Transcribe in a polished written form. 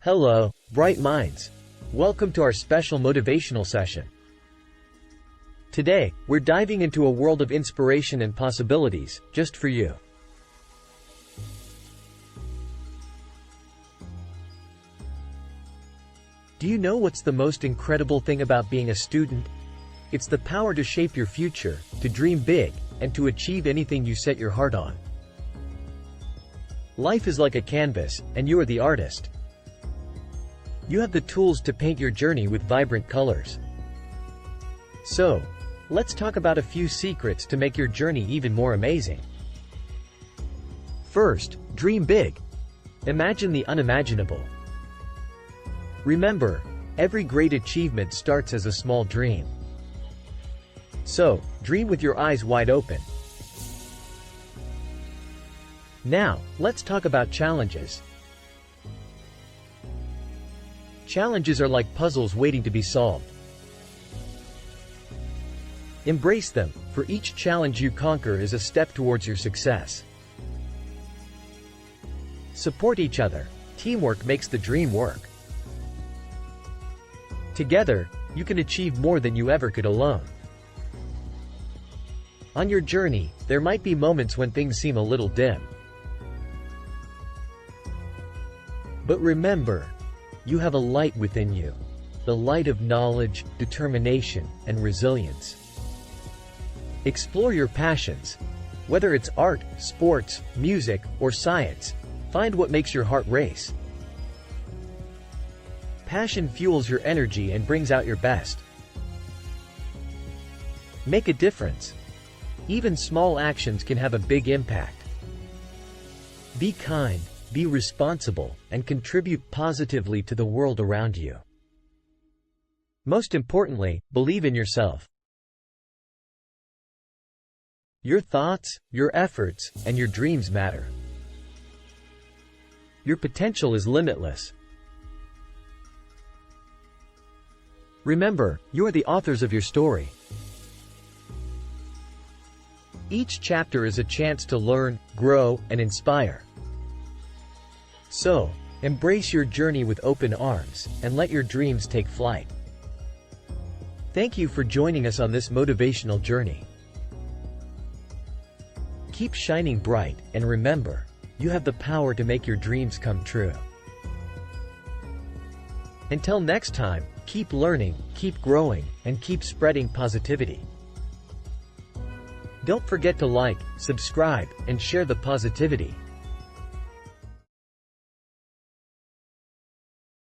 Hello, bright minds. Welcome to our special motivational session. Today, we're diving into a world of inspiration and possibilities, just for you. Do you know what's the most incredible thing about being a student? It's the power to shape your future, to dream big, and to achieve anything you set your heart on. Life is like a canvas, and you are the artist. You have the tools to paint your journey with vibrant colors. So, let's talk about a few secrets to make your journey even more amazing. First, dream big. Imagine the unimaginable. Remember, every great achievement starts as a small dream. So, dream with your eyes wide open. Now, let's talk about challenges. Challenges are like puzzles waiting to be solved. Embrace them, for each challenge you conquer is a step towards your success. Support each other. Teamwork makes the dream work. Together, you can achieve more than you ever could alone. On your journey, there might be moments when things seem a little dim. But remember, you have a light within you, the light of knowledge, determination, and resilience. Explore your passions. Whether it's art, sports, music, or science, find what makes your heart race. Passion fuels your energy and brings out your best. Make a difference. Even small actions can have a big impact. Be kind, be responsible, and contribute positively to the world around you. Most importantly, believe in yourself. Your thoughts, your efforts, and your dreams matter. Your potential is limitless. Remember, you are the authors of your story. Each chapter is a chance to learn, grow, and inspire. So, embrace your journey with open arms, and let your dreams take flight. Thank you for joining us on this motivational journey. Keep shining bright, and remember, you have the power to make your dreams come true. Until next time, keep learning, keep growing, and keep spreading positivity. Don't forget to like, subscribe, and share the positivity.